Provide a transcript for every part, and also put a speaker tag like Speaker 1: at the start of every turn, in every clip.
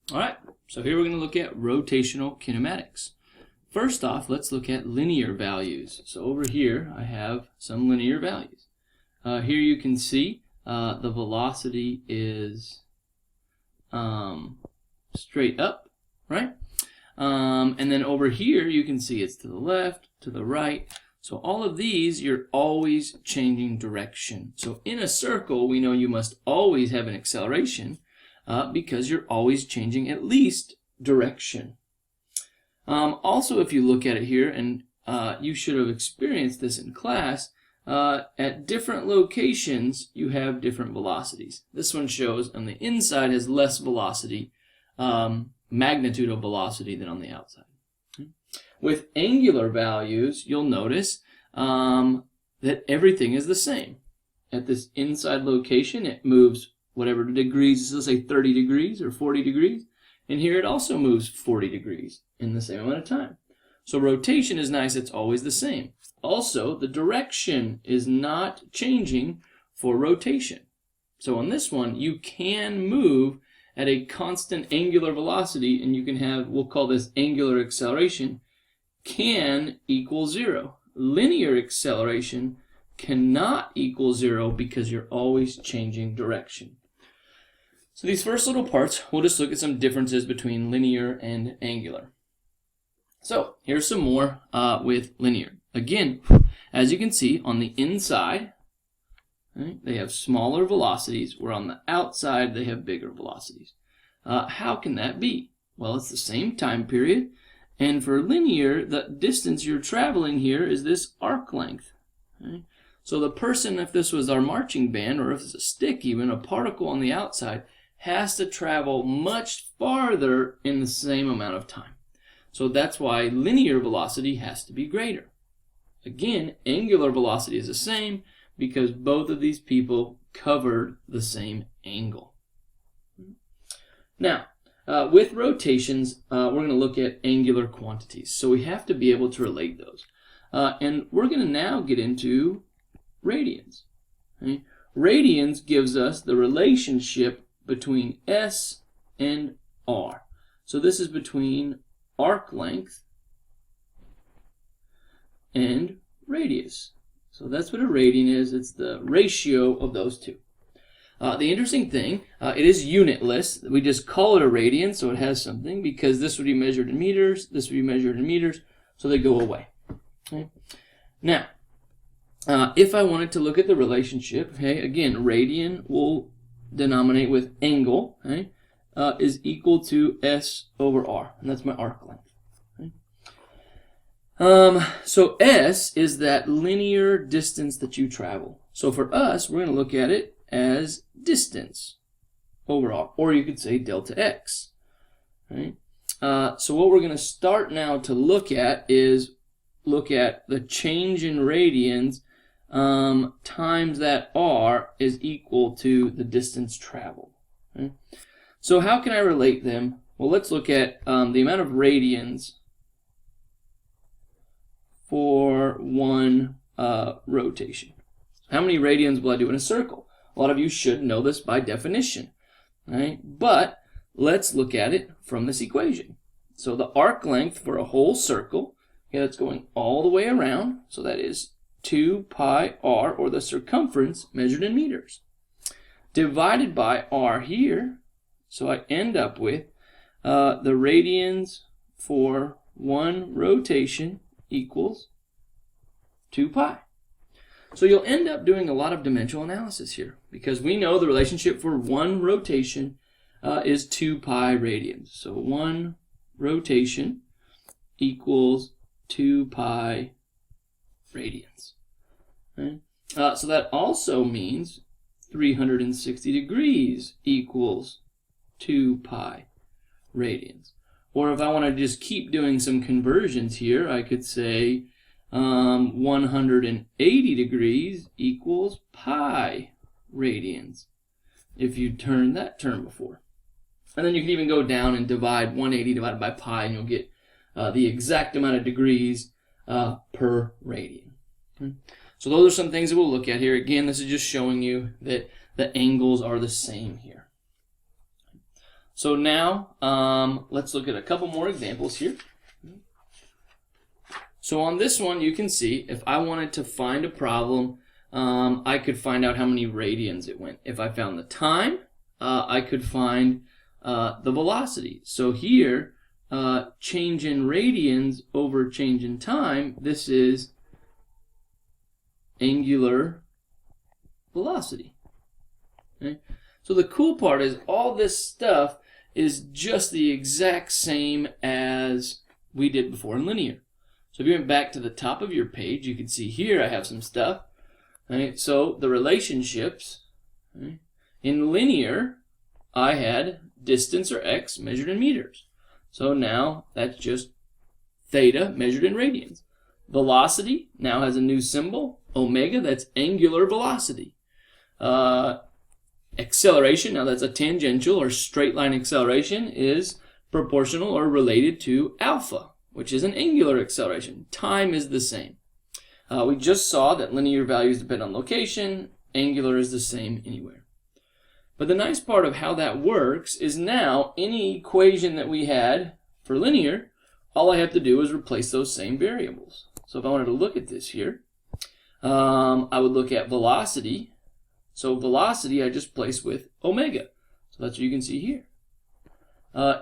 Speaker 1: All right, so here we're going to look at rotational kinematics. First off, let's look at linear values. So over here, I have some linear values. Here you can see the velocity is straight up, right? And then over here, you can see it's to the left, to the right. So all of these, you're always changing direction. So in a circle, we know you must always have an acceleration because you're always changing at least direction. Also, if you look at it here, and you should have experienced this in class, at different locations, you have different velocities. This one shows on the inside has less velocity, magnitude of velocity than on the outside. With angular values, you'll notice that everything is the same. At this inside location, it moves whatever degrees, let's say 30 degrees or 40 degrees. And here it also moves 40 degrees in the same amount of time. So rotation is nice, it's always the same. Also, the direction is not changing for rotation. So on this one, you can move at a constant angular velocity, and you can have, we'll call this angular acceleration, can equal 0. Linear acceleration cannot equal 0 because you're always changing direction. So these first little parts, we'll just look at some differences between linear and angular. So here's some more with linear. Again, as you can see on the inside, right, they have smaller velocities, where on the outside they have bigger velocities. How can that be? Well, it's the same time period, and for linear, the distance you're traveling here is this arc length. Right? So the person, if this was our marching band, or if it's a stick even, a particle on the outside, has to travel much farther in the same amount of time. So that's why linear velocity has to be greater. Again, angular velocity is the same because both of these people covered the same angle. Now, with rotations, we're going to look at angular quantities. So we have to be able to relate those. And we're going to now get into radians. Okay? Radians gives us the relationship between S and R. So this is between arc length and radius. So that's what a radian is. It's the ratio of those two. The interesting thing, it is unitless. We just call it a radian, so it has something, because this would be measured in meters, this would be measured in meters, so they go away. Okay? Now, if I wanted to look at the relationship, okay, again, radian will denominate with angle, okay, is equal to S over R, and that's my arc length. Okay? So S is that linear distance that you travel. So for us, we're going to look at it as distance over R, or you could say delta X. Right? So what we're going to start now to look at is look at the change in radians times that R is equal to the distance traveled. Okay? So how can I relate them? Well, let's look at the amount of radians for one rotation. How many radians will I do in a circle? A lot of you should know this by definition. Right? But let's look at it from this equation. So the arc length for a whole circle, okay, that's going all the way around, so that is 2 pi r, or the circumference measured in meters, divided by r here. So I end up with the radians for one rotation equals 2 pi. So you'll end up doing a lot of dimensional analysis here, because we know the relationship for one rotation is 2 pi radians. So one rotation equals 2 pi radians. Right? So that also means 360 degrees equals 2 pi radians. Or if I want to just keep doing some conversions here, I could say 180 degrees equals pi radians, if you turn that term before. And then you can even go down and divide 180 divided by pi, and you'll get the exact amount of degrees per radian. Okay? So those are some things that we'll look at here. Again, this is just showing you that the angles are the same here. So now let's look at a couple more examples here. So on this one, you can see if I wanted to find a problem, I could find out how many radians it went. If I found the time, I could find the velocity. So here, change in radians over change in time, this is angular velocity. Okay? So the cool part is all this stuff is just the exact same as we did before in linear. So if you went back to the top of your page, you can see here I have some stuff. Right? So the relationships, right? In linear, I had distance or x measured in meters. So now that's just theta measured in radians. Velocity now has a new symbol, omega, that's angular velocity. Acceleration, now that's a tangential or straight line acceleration, is proportional or related to alpha, which is an angular acceleration. Time is the same. We just saw that linear values depend on location. Angular is the same anywhere. But the nice part of how that works is now any equation that we had for linear, all I have to do is replace those same variables. So if I wanted to look at this here, I would look at velocity. So velocity I just place with omega. So that's what you can see here.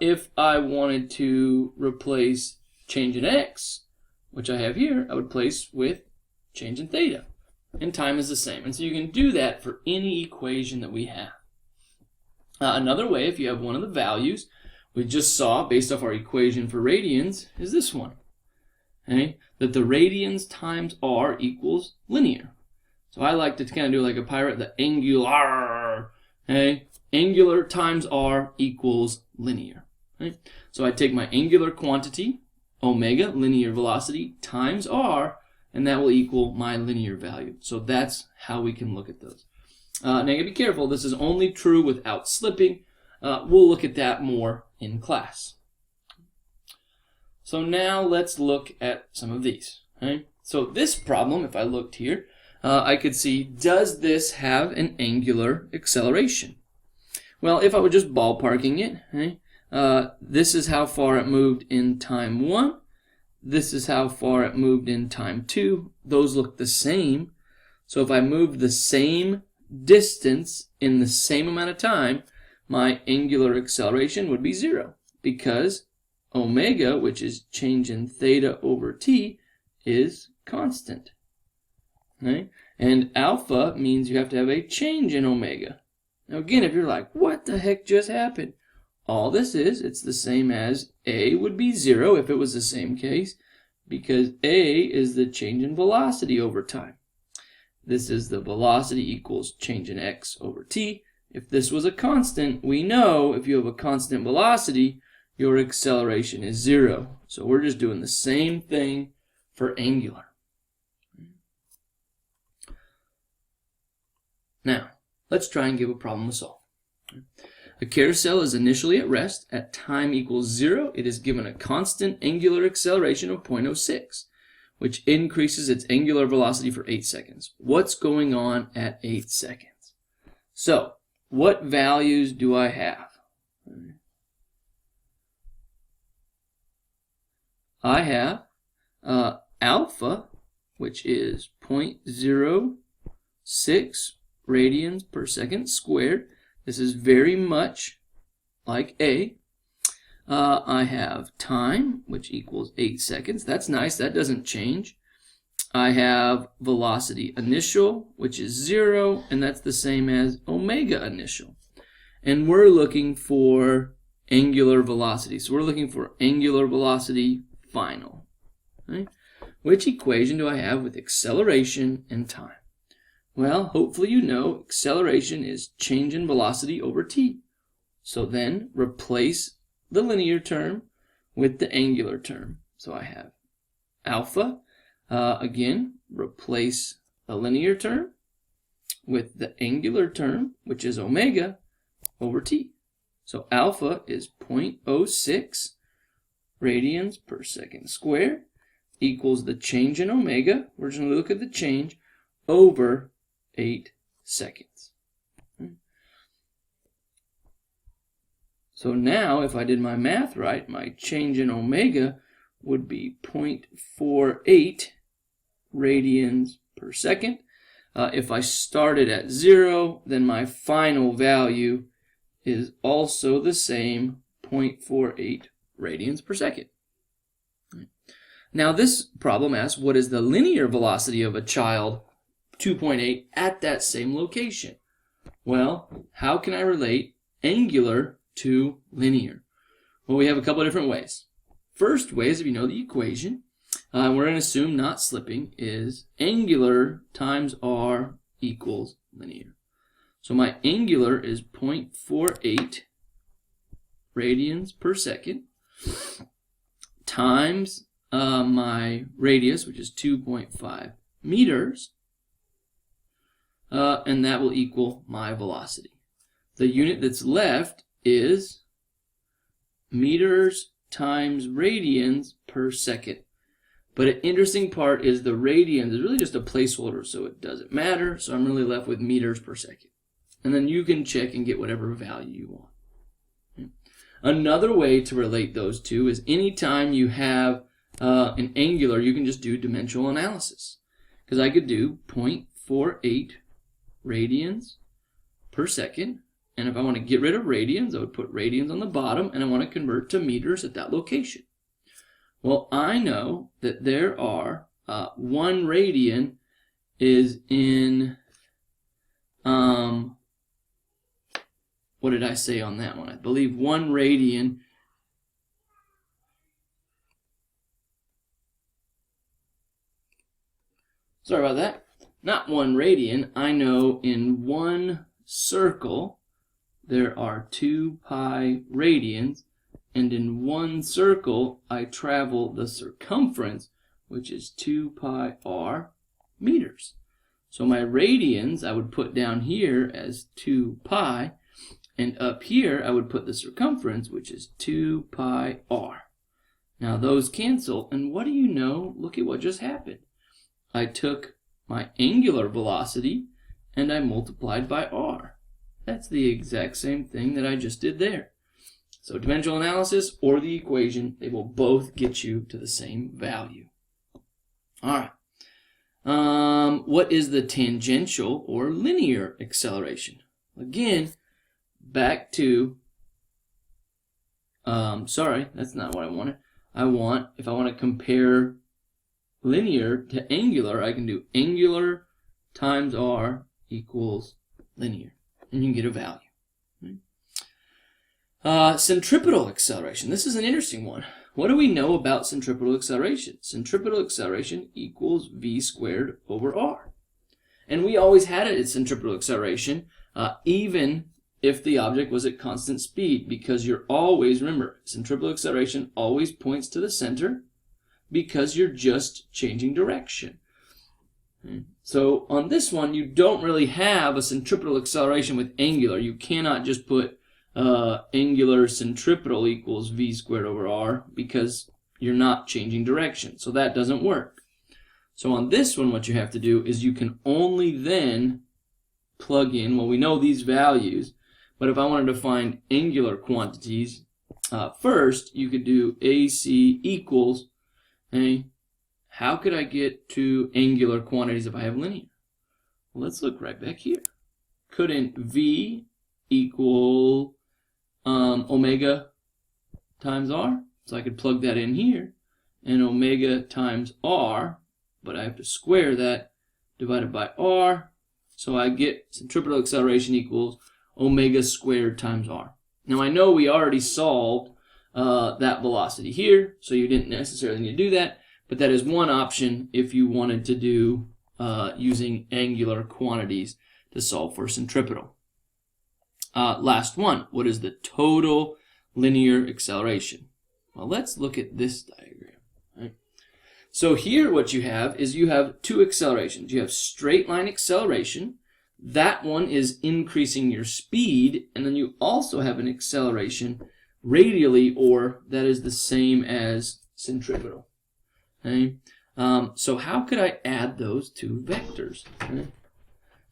Speaker 1: If I wanted to replace change in x, which I have here, I would place with change in theta. And time is the same. And so you can do that for any equation that we have. Another way, if you have one of the values we just saw based off our equation for radians, is this one. Okay? That the radians times r equals linear. So I like to kind of do like a pirate, the angular. Okay? Angular times r equals linear. Okay? So I take my angular quantity, omega, linear velocity, times r, and that will equal my linear value. So that's how we can look at those. Now you gotta be careful, this is only true without slipping. We'll look at that more in class. So now let's look at some of these. Okay? So this problem, if I looked here, I could see, does this have an angular acceleration? Well, if I were just ballparking it, okay, this is how far it moved in time 1. This is how far it moved in time 2. Those look the same. So if I moved the same distance in the same amount of time, my angular acceleration would be 0, because omega, which is change in theta over t, is constant. Okay? And alpha means you have to have a change in omega. Now again, if you're like, what the heck just happened? All this is, it's the same as a would be 0 if it was the same case, because a is the change in velocity over time. This is the velocity equals change in x over t. If this was a constant, we know if you have a constant velocity, your acceleration is 0. So we're just doing the same thing for angular. Now, let's try and give a problem to solve. A carousel is initially at rest. At time equals 0, it is given a constant angular acceleration of 0.06. which increases its angular velocity for 8 seconds. What's going on at 8 seconds? So, what values do I have? I have alpha, which is 0.06 radians per second squared. This is very much like A. I have time, which equals 8 seconds. That's nice. That doesn't change. I have velocity initial, which is 0, and that's the same as omega initial. And we're looking for angular velocity. So we're looking for angular velocity final. Right? Which equation do I have with acceleration and time? Well, hopefully you know acceleration is change in velocity over t. So then replace the linear term with the angular term. So I have alpha. Again, replace the linear term with the angular term, which is omega, over t. So alpha is 0.06 radians per second squared equals the change in omega. We're just going to look at the change over 8 seconds. So now if I did my math right, my change in omega would be 0.48 radians per second. If I started at 0, then my final value is also the same, 0.48 radians per second. Now this problem asks, what is the linear velocity of a child 2.8 at that same location? Well, how can I relate angular to linear? Well, we have a couple of different ways. First way is if you know the equation, we're going to assume not slipping is angular times r equals linear. So my angular is 0.48 radians per second times my radius, which is 2.5 meters, and that will equal my velocity. The unit that's left is meters times radians per second. But an interesting part is the radians is really just a placeholder, so it doesn't matter. So I'm really left with meters per second. And then you can check and get whatever value you want. Okay. Another way to relate those two is anytime you have an angular, you can just do dimensional analysis. Because I could do 0.48 radians per second. And if I want to get rid of radians, I would put radians on the bottom, and I want to convert to meters at that location. Well, I know that there are 1 radian is in, what did I say on that one? I believe 1 radian sorry about that. Not 1 radian. I know in 1 circle there are 2 pi radians. And in 1 circle, I travel the circumference, which is 2 pi r meters. So my radians I would put down here as 2 pi, and up here I would put the circumference, which is 2 pi r. Now those cancel, and what do you know? Look at what just happened. I took my angular velocity and I multiplied by r. That's the exact same thing that I just did there. So dimensional analysis or the equation, they will both get you to the same value. All right. What is the tangential or linear acceleration? Again, back to, sorry, that's not what I wanted. If I want to compare linear to angular, I can do angular times r equals linear, and you can get a value. Centripetal acceleration. This is an interesting one. What do we know about centripetal acceleration? Centripetal acceleration equals v squared over r. And we always had it at centripetal acceleration, even if the object was at constant speed, because you're always, remember, centripetal acceleration always points to the center because you're just changing direction. Okay. So on this one, you don't really have a centripetal acceleration with angular. You cannot just put angular centripetal equals v squared over r because you're not changing direction. So that doesn't work. So on this one, what you have to do is you can only then plug in, well, we know these values, but if I wanted to find angular quantities, first you could do AC equals, hey, how could I get to angular quantities if I have linear? Well, let's look right back here. Couldn't v equal omega times r? So I could plug that in here, and omega times r, but I have to square that divided by r, so I get centripetal acceleration equals omega squared times r. Now I know we already solved that velocity here, so you didn't necessarily need to do that, but that is one option if you wanted to do using angular quantities to solve for centripetal. Last one, what is the total linear acceleration? Well, let's look at this diagram. Right? So here what you have is you have 2 accelerations. You have straight line acceleration. That one is increasing your speed, and then you also have an acceleration radially, or that is the same as centripetal. Okay? So how could I add those 2 vectors? Okay?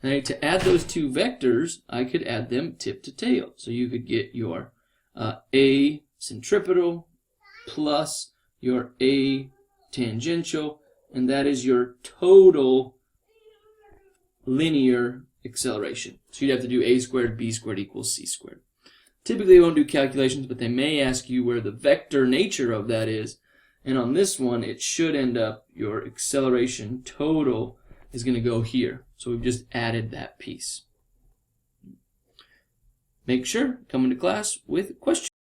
Speaker 1: Okay, to add those 2 vectors, I could add them tip to tail. So you could get your A centripetal plus your A tangential, and that is your total linear acceleration. So you'd have to do a squared b squared equals c squared. Typically they won't do calculations, but they may ask you where the vector nature of that is. And on this one, it should end up, your acceleration total is going to go here. So we've just added that piece. Make sure, come into class with questions.